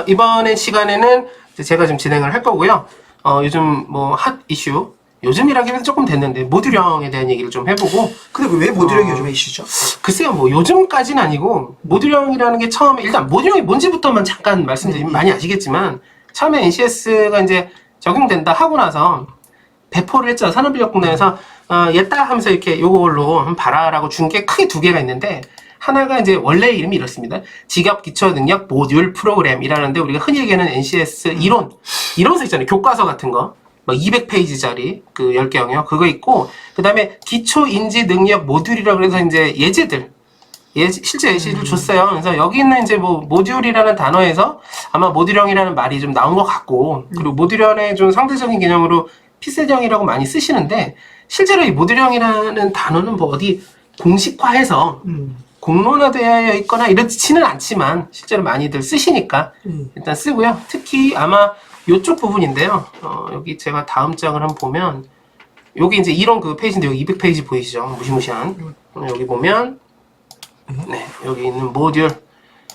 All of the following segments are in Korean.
이번에 시간에는 이제 제가 좀 진행을 할 거고요. 요즘 뭐 핫 이슈, 요즘이라기는 조금 됐는데 모듈형에 대한 얘기를 좀 해보고. 근데 왜 모듈형이 요즘에 이슈죠? 글쎄요, 뭐 요즘까지는 아니고 모듈형이라는 게 처음에 일단 모듈형이 뭔지부터만 잠깐 말씀드리면 많이 아시겠지만 처음에 NCS가 이제 적용된다 하고 나서 배포를 했죠. 산업인력공단에서 얘따 하면서 이렇게 요걸로 한번 봐라라고 준 게 크게 두 개가 있는데, 하나가 이제 원래 이름이 이렇습니다. 직업 기초 능력 모듈 프로그램이라는데, 우리가 흔히 얘기하는 NCS 이론서 있잖아요. 교과서 같은 거. 뭐 200페이지짜리 그 10개 영역 그거 있고, 그 다음에 기초 인지 능력 모듈이라고 해서 이제 예제들, 실제 예시를 줬어요. 그래서 여기 있는 이제 뭐 모듈이라는 단어에서 아마 모듈형이라는 말이 좀 나온 것 같고, 그리고 모듈형의 좀 상대적인 개념으로 피셋형이라고 많이 쓰시는데, 실제로 이 모듈형이라는 단어는 뭐 어디 공식화해서 공론화되어 있거나 이렇지는 않지만 실제로 많이들 쓰시니까 일단 쓰고요. 특히 아마 이쪽 부분인데요. 여기 제가 다음 장을 한번 보면, 여기 이제 이런 그 페이지인데 여기 200페이지 보이시죠? 무시무시한. 여기 보면 네, 여기 있는 모듈.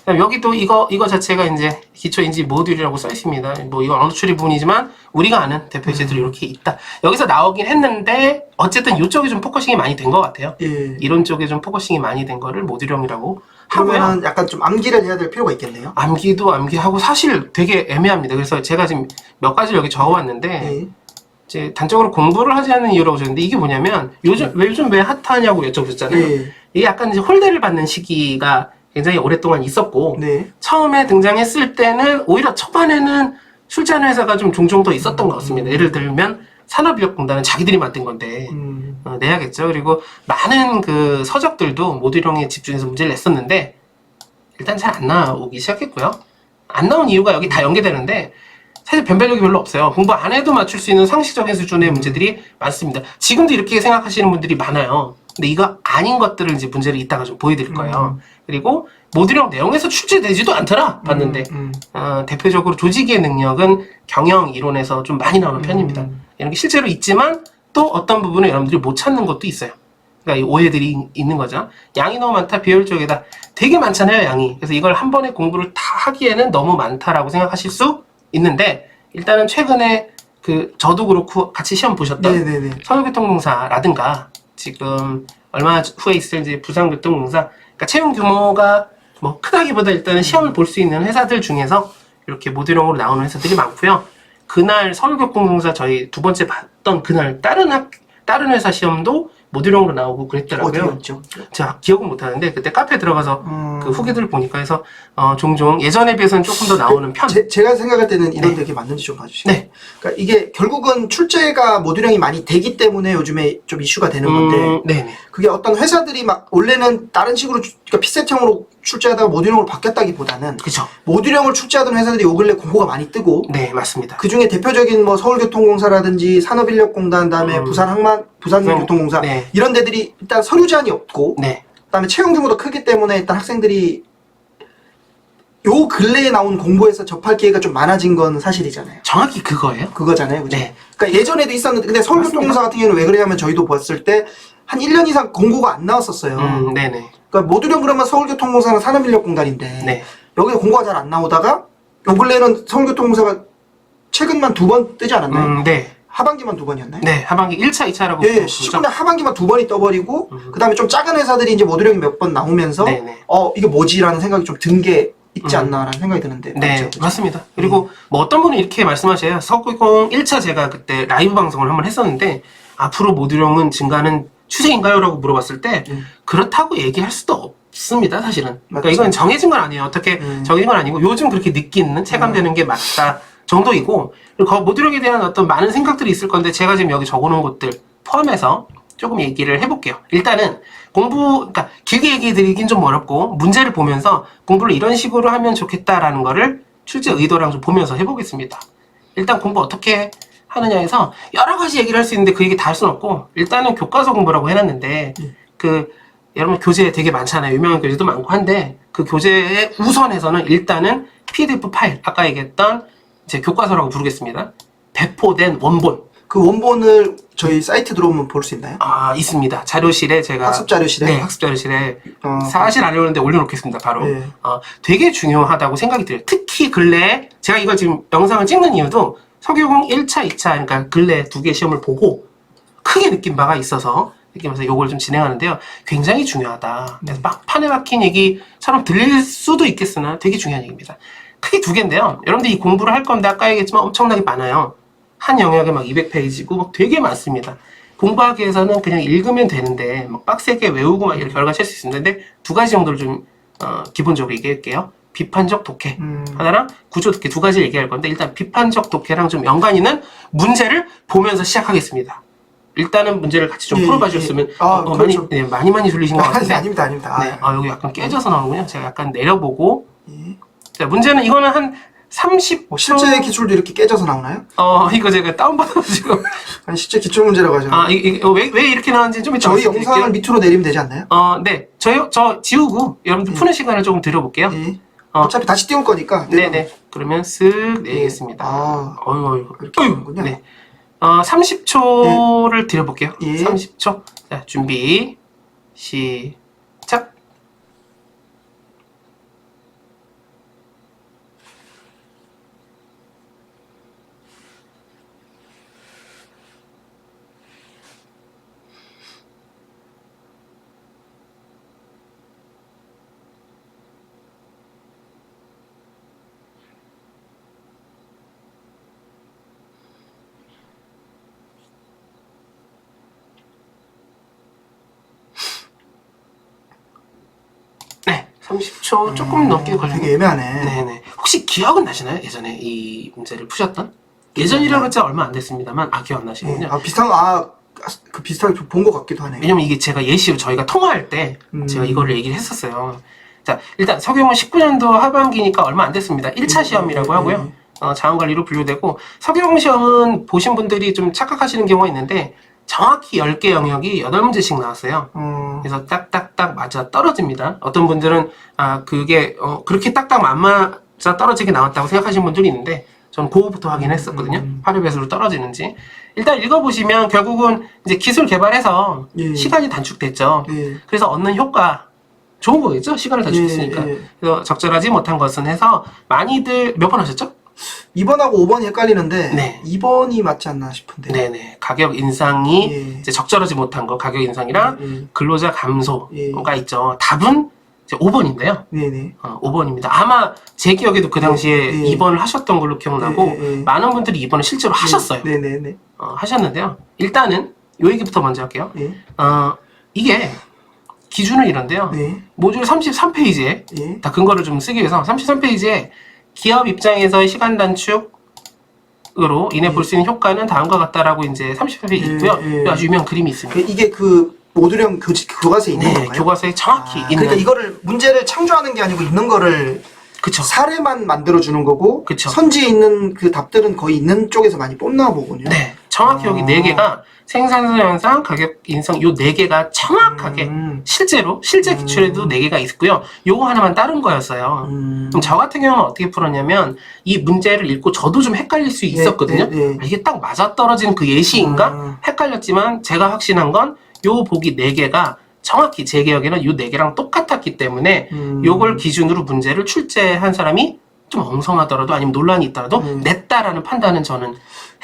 여기도 이거 자체가 이제 기초인지 모듈이라고 써 있습니다. 뭐 이건 언어추리 부분이지만 우리가 아는 대표 예제들이 이렇게 있다. 여기서 나오긴 했는데 어쨌든 이쪽에 좀 포커싱이 많이 된 것 같아요. 예. 이런 쪽에 좀 포커싱이 많이 된 거를 모듈형이라고 하고요. 그러면 약간 좀 암기를 해야 될 필요가 있겠네요. 암기도 암기하고 사실 되게 애매합니다. 그래서 제가 지금 몇 가지를 여기 적어왔는데 예. 이제 단적으로 공부를 하지 않는 이유라고 적었는데, 이게 뭐냐면 요즘 왜 핫하냐고 여쭤보셨잖아요. 예. 이게 약간 이제 홀대를 받는 시기가 굉장히 오랫동안 있었고, 네. 처음에 등장했을 때는 오히려 초반에는 출제하는 회사가 좀 종종 더 있었던 것 같습니다. 예를 들면 산업인력공단은 자기들이 만든 건데 내야겠죠. 그리고 많은 그 서적들도 모듈형에 집중해서 문제를 냈었는데 일단 잘 안 나오기 시작했고요. 안 나온 이유가 여기 다 연계되는데 사실 변별력이 별로 없어요. 공부 안 해도 맞출 수 있는 상식적인 수준의 문제들이 많습니다. 지금도 이렇게 생각하시는 분들이 많아요. 근데 이거 아닌 것들을 이제 문제를 이따가 좀 보여드릴 거예요. 그리고 모듈형 내용에서 출제되지도 않더라 봤는데 대표적으로 조직의 능력은 경영 이론에서 좀 많이 나오는 편입니다. 이런 게 실제로 있지만 또 어떤 부분을 여러분들이 못 찾는 것도 있어요. 그러니까 이 오해들이 있는 거죠. 양이 너무 많다, 비효율적이다. 되게 많잖아요, 양이. 그래서 이걸 한 번에 공부를 다 하기에는 너무 많다라고 생각하실 수 있는데, 일단은 최근에 그 저도 그렇고 같이 시험 보셨던 네네네. 서울교통공사라든가 지금 얼마 후에 있을 이제 부산교통공사, 그러니까 채용 규모가 뭐 크다기보다 일단은 시험을 볼 수 있는 회사들 중에서 이렇게 모듈형으로 나오는 회사들이 많고요. 그날 서울교통공사 저희 두 번째 봤던 그날 다른 회사 시험도 모듈형으로 나오고 그랬더라고요. 어디였죠? 제가 기억은 못하는데 그때 카페 들어가서 그 후기들을 보니까 해서 종종 예전에 비해서는 조금 더 나오는 편. 제가 생각할 때는 이런 네. 되게 맞는지 좀 봐주시죠. 네. 그러니까 이게 결국은 출제가 모듈형이 많이 되기 때문에 요즘에 좀 이슈가 되는 건데, 네네. 그게 어떤 회사들이 막 원래는 다른 식으로 그러니까 피셋형으로 출제하다가 모듈형으로 바뀌었다기보다는 그쵸. 모듈형을 출제하던 회사들이 요 근래 공고가 많이 뜨고, 네, 맞습니다. 그 중에 대표적인 뭐 서울교통공사라든지 산업인력공단, 다음에 부산교통공사 네. 이런 데들이 일단 서류 제한이 없고, 네. 그다음에 채용 규모도 크기 때문에 일단 학생들이 요 근래에 나온 공부에서 접할 기회가 좀 많아진 건 사실이잖아요. 정확히 그거예요? 그거잖아요, 그죠? 네. 그러니까 예전에도 있었는데, 근데 서울교통공사 같은 경우는 왜 그러냐면 저희도 봤을 때 한 1년 이상 공고가 안 나왔었어요. 네네. 그러니까 모듈형 그러면 서울교통공사는 산업인력공단인데 네. 여기서 공고가 잘 안 나오다가 요 근래는 서울교통공사가 최근만 2번 뜨지 않았나요? 네. 하반기만 2번이었나요? 네. 하반기 1차, 2차라고. 예, 19년 하반기만 2번이 떠버리고 그 다음에 좀 작은 회사들이 이제 모듈형이 몇 번 나오면서 네네. 이게 뭐지라는 생각이 좀 든 게 있지 않나라는 생각이 드는데. 네, 맞죠? 그죠? 맞습니다. 그리고 뭐 어떤 분은 이렇게 말씀하셔요. 서울공 1차 제가 그때 라이브 방송을 한번 했었는데, 앞으로 모듈형은 증가하는 추세인가요? 라고 물어봤을 때 그렇다고 얘기할 수도 없습니다, 사실은. 그러니까 맞죠. 이건 정해진 건 아니에요. 어떻게 정해진 건 아니고 요즘 그렇게 느끼는, 체감되는 게 맞다 정도이고, 그리고 모듈형에 대한 어떤 많은 생각들이 있을 건데 제가 지금 여기 적어놓은 것들 포함해서 조금 얘기를 해볼게요. 일단은 그러니까 길게 얘기 드리긴 좀 어렵고, 문제를 보면서 공부를 이런 식으로 하면 좋겠다라는 거를 출제 의도랑 좀 보면서 해보겠습니다. 일단 공부 어떻게 하느냐에서 여러 가지 얘기를 할 수 있는데 그 얘기 다 할 수는 없고, 일단은 교과서 공부라고 해놨는데 여러분 교재 되게 많잖아요. 유명한 교재도 많고 한데 그 교재의 우선에서는 일단은 PDF 파일, 아까 얘기했던 이제 교과서라고 부르겠습니다. 배포된 원본. 그 원본을 저희 사이트 들어오면 볼 수 있나요? 아, 있습니다. 자료실에 제가 학습 자료실에? 네, 학습 자료실에 어. 사실 안 해오는데 올려놓겠습니다. 바로. 네. 되게 중요하다고 생각이 들어요. 특히 근래에 제가 이걸 지금 영상을 찍는 이유도 서교공 1차, 2차 그러니까 근래 2개 시험을 보고 크게 느낀 바가 있어서 느끼면서 요걸 좀 진행하는데요. 굉장히 중요하다. 그래서 막 판에 박힌 얘기처럼 들릴 수도 있겠으나 되게 중요한 얘기입니다. 크게 2개인데요. 여러분들 이 공부를 할 건데 아까 얘기했지만 엄청나게 많아요. 한 영역에 막 200페이지고 막 되게 많습니다. 공부하기 위해서는 그냥 읽으면 되는데 막 빡세게 외우고 막 이렇게 결과 칠 수 있는데 2가지 정도를 좀 기본적으로 얘기할게요. 비판적 독해 하나랑 구조 독해 2가지 얘기할 건데 일단 비판적 독해랑 좀 연관 있는 문제를 보면서 시작하겠습니다. 일단은 문제를 같이 좀 풀어봐 주셨으면 그렇죠. 많이 졸리신 것 같은데 아닙니다. 네, 여기 약간 깨져서 나오는군요. 제가 약간 내려보고 예. 자, 문제는 이거는 한 30초 실제 기출도 이렇게 깨져서 나오나요? 이거 제가 다운받아가지고 아니 실제 기출 문제라고 하죠. 왜 이렇게 나왔는지 좀 이따 저희 말씀드릴게요. 영상을 밑으로 내리면 되지 않나요? 네. 저 지우고 여러분들 푸는 시간을 조금 드려볼게요. 예. 어차피 다시 띄울 거니까. 네네. 그러면 쓱 내리겠습니다. 어휴. 그렇게 하는군요. 네. 30초를 드려볼게요. 예. 30초. 자, 준비. 시작. 네. 30초 조금 넘게 걸리네요. 되게 애매하네. 네네. 혹시 기억은 나시나요? 예전에 이 문제를 푸셨던? 예전이라고 했자 얼마 안 됐습니다만 기억 안 나시는군요. 그 비슷하게 본 것 같기도 하네요. 왜냐면 이게 제가 예시로 저희가 통화할 때 제가 이거를 얘기를 했었어요. 자, 일단 서경은 19년도 하반기니까 얼마 안 됐습니다. 1차 시험이라고 하고요. 자원관리로 분류되고 서경 시험은 보신 분들이 좀 착각하시는 경우가 있는데 정확히 10개 영역이 8문제씩 나왔어요. 그래서 딱딱딱 맞아 떨어집니다. 어떤 분들은 그게 그렇게 딱딱 안 맞아 떨어지게 나왔다고 생각하시는 분들이 있는데 저는 그거부터 확인했었거든요. 화려배수로 떨어지는지. 일단 읽어보시면 결국은 이제 기술 개발해서 시간이 단축됐죠. 그래서 얻는 효과 좋은 거겠죠? 시간을 단축했으니까. 그래서 적절하지 못한 것은 해서 많이들 몇 번 하셨죠? 2번하고 5번이 헷갈리는데 네. 2번이 맞지 않나 싶은데. 네네. 가격 인상이 이제 적절하지 못한 거, 가격 인상이랑 근로자 감소가 있죠. 답은 이제 5번인데요. 네네. 5번입니다. 아마 제 기억에도 그 당시에 2번을 하셨던 걸로 기억나고 많은 분들이 2번을 실제로 하셨어요. 네네네. 하셨는데요. 일단은 요 얘기부터 먼저 할게요. 네. 이게 기준은 이런데요. 네. 모듈 33페이지에 다 근거를 좀 쓰기 위해서 33페이지에 기업 입장에서의 시간 단축으로 인해 볼 수 있는 효과는 다음과 같다라고 이제 33페이지 있고요. 아주 유명한 그림이 있습니다. 이게 그 모듈형 교과서에 있는 건가요? 교과서에 정확히 있는. 그러니까 이거를 문제를 창조하는 게 아니고 있는 거를 그쵸. 사례만 만들어주는 거고 그쵸. 선지에 있는 그 답들은 거의 있는 쪽에서 많이 뽑나 보군요. 네. 정확히 여기 4개가 생산성 현상, 가격 인상 요 4개가 정확하게 실제 기출에도 4개가 있고요. 요거 하나만 다른 거였어요. 그럼 저 같은 경우는 어떻게 풀었냐면 이 문제를 읽고 저도 좀 헷갈릴 수 있었거든요. 이게 딱 맞아떨어지는 그 예시인가? 헷갈렸지만 제가 확신한 건 요 보기 4개가 정확히 제 기억에는 요 4개랑 똑같았기 때문에 요걸 기준으로 문제를 출제한 사람이 좀 엉성하더라도 아니면 논란이 있더라도 냈다라는 판단은 저는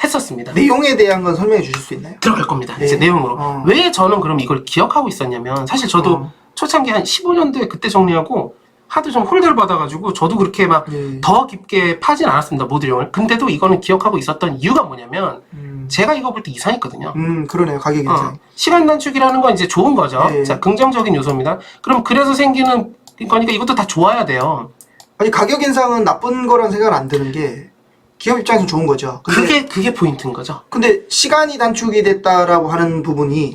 했었습니다. 내용에 대한 건 설명해 주실 수 있나요? 들어갈 겁니다. 이제 내용으로. 왜 저는 그럼 이걸 기억하고 있었냐면 사실 저도 초창기 한 15년도에 그때 정리하고 하도 좀 홀대를 받아가지고 저도 그렇게 막 더 깊게 파진 않았습니다. 모듈형을. 근데도 이거는 기억하고 있었던 이유가 뭐냐면 제가 이거 볼 때 이상했거든요. 그러네요. 가격 인상. 시간 단축이라는 건 이제 좋은 거죠. 자, 긍정적인 요소입니다. 그럼 그래서 생기는 거니까 이것도 다 좋아야 돼요. 아니 가격 인상은 나쁜 거란 생각은 안 드는 게 기업 입장에서 좋은 거죠. 근데 그게 포인트인 거죠. 근데 시간이 단축이 됐다라고 하는 부분이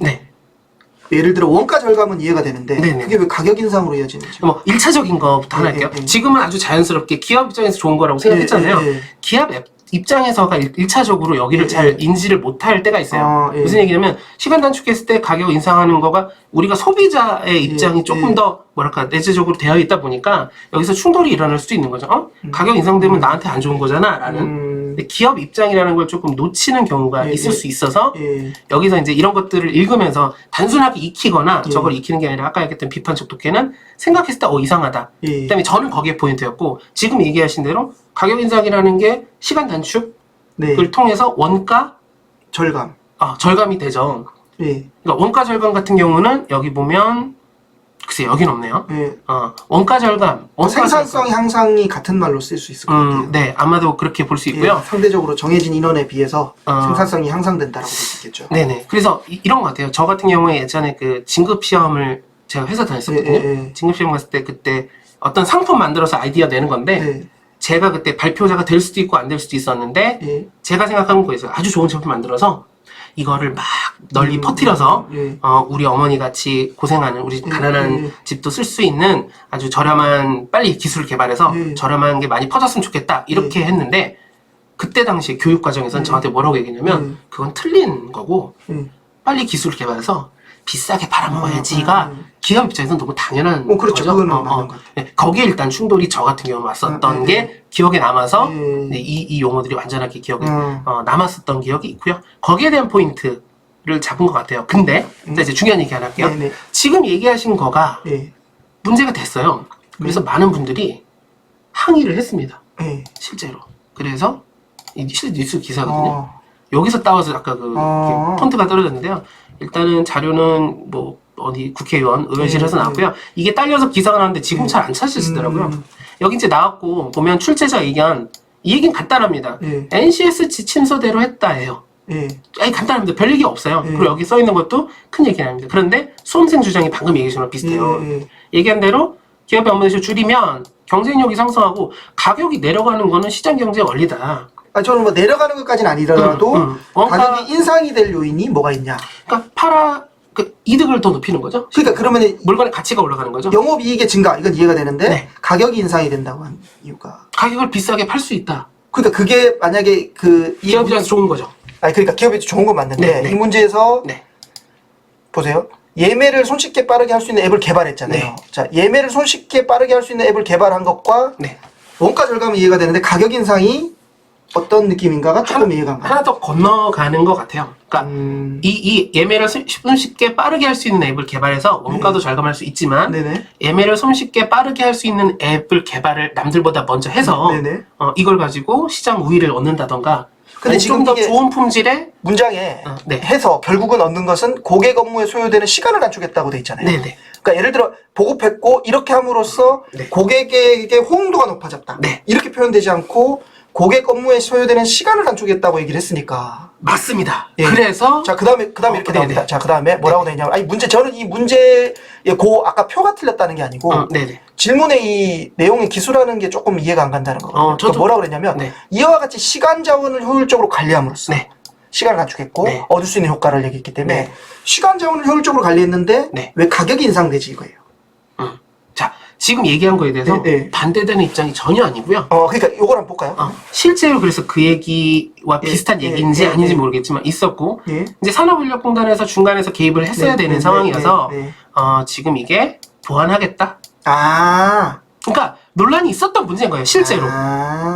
예를 들어 원가 절감은 이해가 되는데 그게 왜 가격 인상으로 이어지는지. 뭐 1차적인 거부터 하나 할게요. 지금은 아주 자연스럽게 기업 입장에서 좋은 거라고 생각했잖아요. 기업 입장에서가 1차적으로 여기를 잘 인지를 못할 때가 있어요. 무슨 얘기냐면 시간 단축했을 때 가격 인상하는 거가 우리가 소비자의 입장이 조금 더 뭐랄까 내재적으로 되어 있다 보니까 여기서 충돌이 일어날 수도 있는 거죠. 가격 인상되면 나한테 안 좋은 거잖아 라는 근데 기업 입장이라는 걸 조금 놓치는 경우가 있을 수 있어서 여기서 이제 이런 것들을 읽으면서 단순하게 익히거나 저걸 익히는 게 아니라 아까 얘기했던 비판적 독해는 생각했을 때 이상하다. 그다음에 저는 거기에 포인트였고 지금 얘기하신 대로 가격 인상이라는 게 시간 단축을 통해서 원가 절감. 절감이 되죠. 예. 그러니까 원가 절감 같은 경우는 여기 보면 글쎄 여긴 없네요. 원가 절감, 생산성 향상이 같은 말로 쓸 수 있을 것 같아요. 네, 아마도 그렇게 볼 수 있고요. 상대적으로 정해진 인원에 비해서 생산성이 향상된다라고 볼 수 있겠죠. 네네. 그래서 이런 것 같아요. 저 같은 경우에 예전에 그 진급 시험을 제가 회사 다녔었거든요. 진급 시험 갔을 때 그때 어떤 상품 만들어서 아이디어 내는 건데 제가 그때 발표자가 될 수도 있고 안 될 수도 있었는데 제가 생각한 거에서 아주 좋은 제품 만들어서 이거를 막 널리 퍼뜨려서 우리 어머니 같이 고생하는 우리 가난한 집도 쓸 수 있는 아주 저렴한 빨리 기술을 개발해서 저렴한 게 많이 퍼졌으면 좋겠다 이렇게 했는데 그때 당시 교육 과정에서는 저한테 뭐라고 얘기했냐면 그건 틀린 거고 빨리 기술을 개발해서 비싸게 팔아먹어야지가 기업 입장에서는 너무 당연한 그렇죠. 거죠. 그거는 맞는 것 같아요. 네, 거기에 일단 충돌이 저 같은 경우 왔었던 게 기억에 남아서 네, 이 용어들이 완전하게 기억에 남았었던 기억이 있고요. 거기에 대한 포인트를 잡은 것 같아요. 근데 이제 중요한 얘기 하나 할게요. 지금 얘기하신 거가 문제가 됐어요. 그래서 많은 분들이 항의를 했습니다. 실제로. 그래서 이 실제 뉴스 기사거든요. 여기서 따와서 아까 그 폰트가 떨어졌는데요. 일단은 자료는 뭐 어디 국회의원, 의원실에서 나왔고요. 이게 딸려서 기사가 나왔는데 지금 잘 안 찾으시더라고요. 여기 이제 나왔고 보면 출제자 의견 이 얘기는 간단합니다. NCS 지침서대로 했다예요. 아니 간단합니다. 별 얘기 없어요. 그리고 여기 써 있는 것도 큰 얘기는 아닙니다. 그런데 수험생 주장이 방금 얘기하신 거랑 비슷해요. 얘기한 대로 기업의 업무 대신 줄이면 경쟁력이 상승하고 가격이 내려가는 거는 시장 경제의 원리다. 저는 뭐 내려가는 것까지는 아니더라도 가격이 인상이 될 요인이 뭐가 있냐. 그러니까 이득을 더 높이는 거죠. 그러니까 그러면 물건의 가치가 올라가는 거죠. 영업이익의 증가 이건 이해가 되는데 가격이 인상이 된다고 한 이유가 가격을 비싸게 팔 수 있다. 그러니까 그게 만약에 기업 입장에서 좋은 거죠. 그러니까 기업이 좋은 건 맞는데 이 문제에서 보세요. 예매를 손쉽게 빠르게 할 수 있는 앱을 개발했잖아요. 자, 예매를 손쉽게 빠르게 할 수 있는 앱을 개발한 것과 원가 절감은 이해가 되는데 가격 인상이 어떤 느낌인가가 조금 이해가 안 가요. 하나 더 건너가는 것 같아요. 그러니까 이 예매를 손쉽게 빠르게 할 수 있는 앱을 개발해서 원가도 절감할 수 있지만 예매를 손쉽게 빠르게 할 수 있는 앱을 개발을 남들보다 먼저 해서 이걸 가지고 시장 우위를 얻는다던가 근데 지금 더 좋은 품질의 문장에 해서 결국은 얻는 것은 고객 업무에 소요되는 시간을 단축했다고 돼 있잖아요. 그러니까 예를 들어 보급했고 이렇게 함으로써 고객에게 호응도가 높아졌다. 이렇게 표현되지 않고 고객 업무에 소요되는 시간을 단축했다고 얘기를 했으니까. 맞습니다. 그래서 자, 그다음에 이렇게 나옵니다. 자, 그다음에 뭐라고 돼 있냐면 저는 이 문제의 아까 표가 틀렸다는 게 아니고 질문의 이 내용의 기술하는 게 조금 이해가 안 간다는 거거든요. 저도 뭐라고 그랬냐면 이와 같이 시간 자원을 효율적으로 관리함으로써 시간을 단축했고 얻을 수 있는 효과를 얘기했기 때문에 시간 자원을 효율적으로 관리했는데 왜 가격이 인상되지 이거예요. 자, 지금 얘기한 거에 대해서 반대되는 입장이 전혀 아니고요. 그러니까 요걸 한번 볼까요? 실제로 그래서 그 얘기와 비슷한 얘기인지 아닌지 모르겠지만 있었고 이제 산업인력공단에서 중간에서 개입을 했어야 되는 상황이어서 지금 이게 보완하겠다. 그러니까 논란이 있었던 문제인 거예요. 실제로.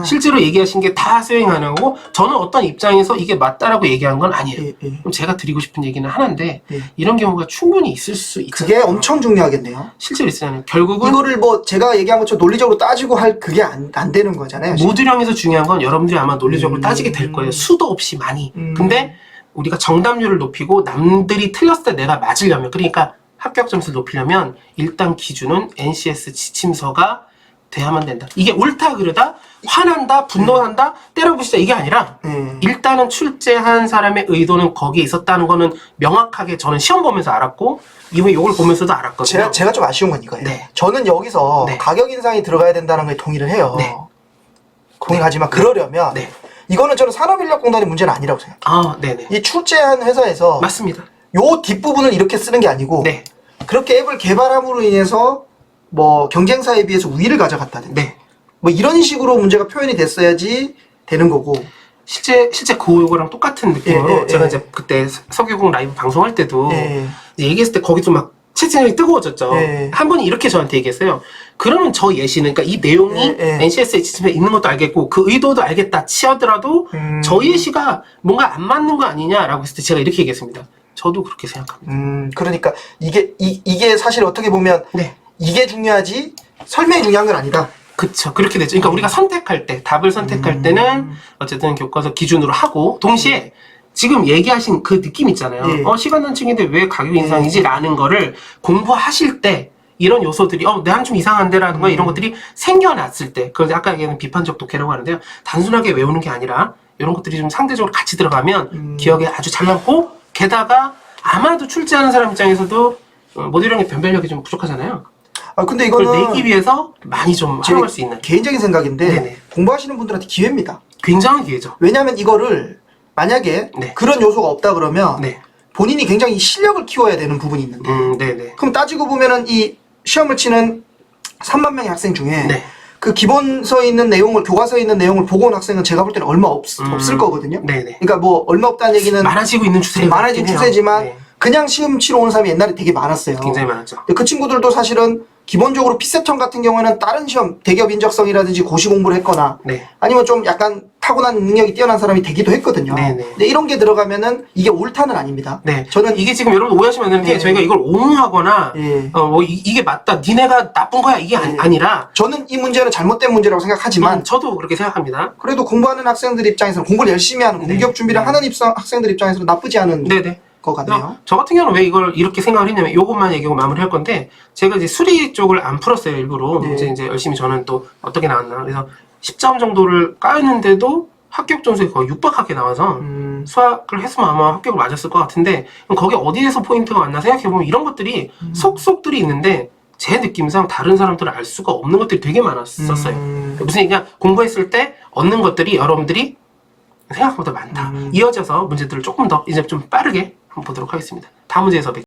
실제로 얘기하신 게 다 수행하는 거고 저는 어떤 입장에서 이게 맞다라고 얘기한 건 아니에요. 그럼 제가 드리고 싶은 얘기는 하나인데 이런 경우가 충분히 있을 수 있죠. 그게 엄청 중요하겠네요. 실제로 있어요. 결국은 이거를 뭐 제가 얘기한 것처럼 논리적으로 따지고 할 그게 안 되는 거잖아요. 모듈형에서 중요한 건 여러분들이 아마 논리적으로 따지게 될 거예요. 수도 없이 많이. 근데 우리가 정답률을 높이고 남들이 틀렸을 때 내가 맞으려면 그러니까 합격 점수를 높이려면 일단 기준은 NCS 지침서가 돼야만 된다. 이게 옳다 그르다 화난다 분노한다 때려부시다 이게 아니라 일단은 출제한 사람의 의도는 거기에 있었다는 거는 명확하게 저는 시험 보면서 알았고 이후에 이걸 보면서도 알았거든요. 제가 좀 아쉬운 건 이거예요. 저는 여기서 가격 인상이 들어가야 된다는 거에 동의를 해요. 동의하지만 그러려면 이거는 저는 산업인력공단의 문제는 아니라고 생각해요. 이 출제한 회사에서 맞습니다. 요 뒷부분을 이렇게 쓰는 게 아니고 그렇게 앱을 개발함으로 인해서 뭐 경쟁사에 비해서 우위를 가져갔다든지 뭐 이런 식으로 문제가 표현이 됐어야지 되는 거고 실제 그거랑 똑같은 느낌으로 제가 이제 그때 서교국 라이브 방송할 때도 얘기했을 때 거기도 막 채팅이 뜨거워졌죠. 한 분이 이렇게 저한테 얘기했어요. 그러면 저 예시는, 그러니까 이 내용이 NCS에 지침에 있는 것도 알겠고 그 의도도 알겠다 치하더라도 저 예시가 뭔가 안 맞는 거 아니냐라고 했을 때 제가 이렇게 얘기했습니다. 저도 그렇게 생각합니다. 그러니까 이게 사실 어떻게 보면 이게 중요하지 설명이 중요한 건 아니다. 그쵸. 그렇게 되죠. 그러니까 우리가 선택할 때, 답을 선택할 때는 어쨌든 교과서 기준으로 하고, 동시에 지금 얘기하신 그 느낌 있잖아요. 시간 단축인데 왜 가격 인상이지? 라는 거를 공부하실 때, 이런 요소들이, 내가 좀 이상한데라든가 이런 것들이 생겨났을 때, 그걸 아까 얘기하는 비판적 독해라고 하는데요. 단순하게 외우는 게 아니라, 이런 것들이 좀 상대적으로 같이 들어가면 기억에 아주 잘 남고, 게다가 아마도 출제하는 사람 입장에서도 모듈형의 변별력이 좀 부족하잖아요. 근데 이거는 내기 위해서 많이 좀 활용할 수 있는 개인적인 생각인데 공부하시는 분들한테 기회입니다. 굉장한 기회죠. 왜냐하면 이거를 만약에 그런 요소가 없다 그러면 본인이 굉장히 실력을 키워야 되는 부분이 있는데 그럼 따지고 보면은 이 시험을 치는 3만 명의 학생 중에 그 기본서에 있는 내용을 교과서에 있는 내용을 보고 온 학생은 제가 볼 때는 얼마 없을 거거든요. 그러니까 뭐 얼마 없다는 얘기는 많아지고 있는 추세지만 그냥 시험 치러 오는 사람이 옛날에 되게 많았어요. 굉장히 많았죠. 그 친구들도 사실은 기본적으로 피세청 같은 경우에는 다른 시험 대기업 인적성이라든지 고시 공부를 했거나 아니면 좀 약간 타고난 능력이 뛰어난 사람이 되기도 했거든요. 근데 이런 게 들어가면은 이게 옳다는 아닙니다. 저는 이게 지금 여러분 오해하시면 안 되는 게 저희가 이걸 옹호하거나 뭐 이게 맞다, 니네가 나쁜 거야 이게 아니라 저는 이 문제는 잘못된 문제라고 생각하지만 저도 그렇게 생각합니다. 그래도 공부하는 학생들 입장에서는 공부를 열심히 하는 공기업 준비를 하는 학생들 입장에서는 나쁘지 않은 것 같네요. 저 같은 경우는 왜 이걸 이렇게 생각을 했냐면 요것만 얘기하고 마무리할 건데 제가 이제 수리 쪽을 안 풀었어요 일부러. 이제 열심히 저는 또 어떻게 나왔나 그래서 10점 정도를 까였는데도 합격 점수가 거의 육박하게 나와서 수학을 했으면 아마 합격을 맞았을 것 같은데 그럼 거기 어디에서 포인트가 왔나 생각해보면 이런 것들이 속속들이 있는데 제 느낌상 다른 사람들은 알 수가 없는 것들이 되게 많았었어요. 무슨 얘기냐, 공부했을 때 얻는 것들이 여러분들이 생각보다 많다. 이어져서 문제들을 조금 더 이제 좀 빠르게 한번 보도록 하겠습니다. 다음 문제에서 뵙겠습니다.